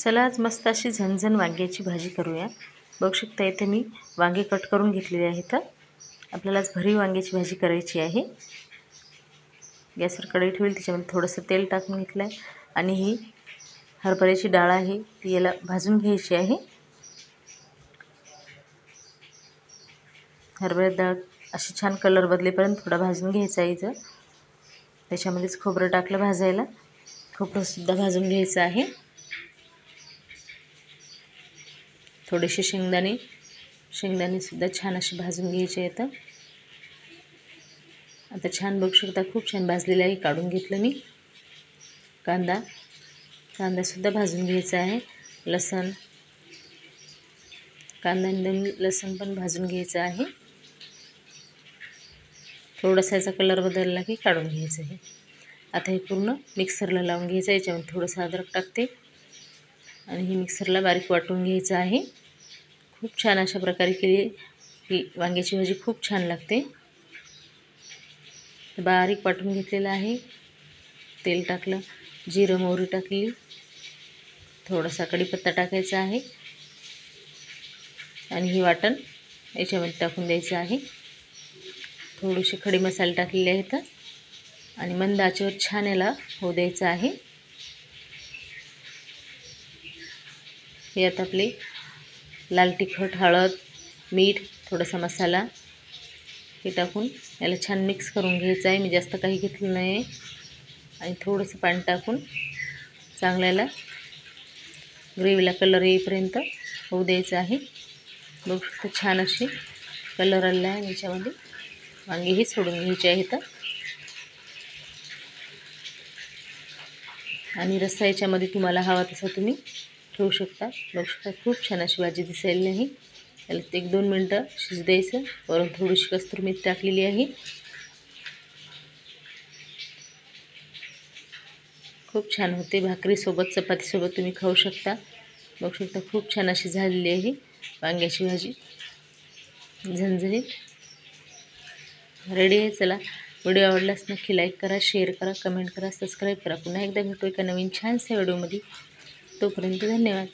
चला आज मस्त अशी झणझण वांग्याची भाजी करूया। बघू शकता इथे मी वांगे कट करून घेतलेले आहेत। आपल्याला आज भरीव वांग्याची भाजी करायची आहे। गॅसवर कढई ठेवली, त्याच्यामध्ये थोडंसं तेल टाकून घेतलं आहे आणि ही हरभऱ्याची डाळ आहे ती याला भाजून घ्यायची आहे। हरभऱ्याची डाळ अशी छान कलर बदलेपर्यंत थोडा भाजून घ्यायचा आहे। इथं त्याच्यामध्येच खोबरं टाकलं भाजायला, खोबरं सुद्धा भाजून घ्यायचं आहे। थोडेसे शेंगदाणे सुद्धा छान असे भाजून घ्यायचे आहेत। आता छान बघू शकता खूप छान भाजलेले आहे, काढून घेतलं मी। कांदा सुद्धा भाजून घ्यायचा आहे। कांदा आणि लसूण पण भाजून घ्यायचा आहे। थोडासा याचा कलर बदलला की काढून घ्यायचं आहे। आता हे पूर्ण मिक्सरला लावून घ्यायचं आहे। याच्यामध्ये थोडंसं अद्रक टाकते आणि हे मिक्सरला बारीक वाटून घ्यायचं आहे। खूप छान अशा प्रकारे केली ही वांग्याची भाजी खूप छान लागते। बारीक वाटून घेतलेलं आहे। तेल टाकलं, जिरं मोहरी टाकली, थोडासा कढीपत्ता टाकायचा आहे आणि हे वाटण याच्यामध्ये टाकून द्यायचं आहे। थोडेसे खडे मसाले टाकलेले आहेत आणि मंद आचेवर छान याला होऊ द्यायचं आहे। हे आता आपले लाल तिखट, हळद, मीठ, थोडासा मसाला हे टाकून याला छान मिक्स करून घ्यायचं आहे। मी जास्त काही घेतलं नाही आणि थोडंसं पाणी टाकून चांगलं याला ग्रेव्हीला कलर येईपर्यंत होऊ द्यायचं आहे। बघू शकता छान अशी कलर आलेला आहे। याच्यामध्ये वांगेही सोडून घ्यायचे आहेत आणि रस्सा याच्यामध्ये तुम्हाला हवा तसा तुम्ही ठेवू शकता। बघू शकता खूप छान अशी भाजी दिसायला आहे। याला 1-2 मिनटं शिजू द्यायचं। वरून थोडीशी कस्तुरी मेथी टाकलेली आहे। खूप छान होते, भाकरीसोबत चपातीसोबत तुम्ही खाऊ शकता। बघू शकता खूप छान अशी झालेली आहे वांग्याची भाजी, झणझणीत रेडी आहे। चला व्हिडिओ आवडल्यास नक्की लाईक करा, शेअर करा, कमेंट करा, सबस्क्राईब करा। पुन्हा एकदा भेटू एका नवीन छानशा व्हिडिओमध्ये। तोपर्यंत धन्यवाद।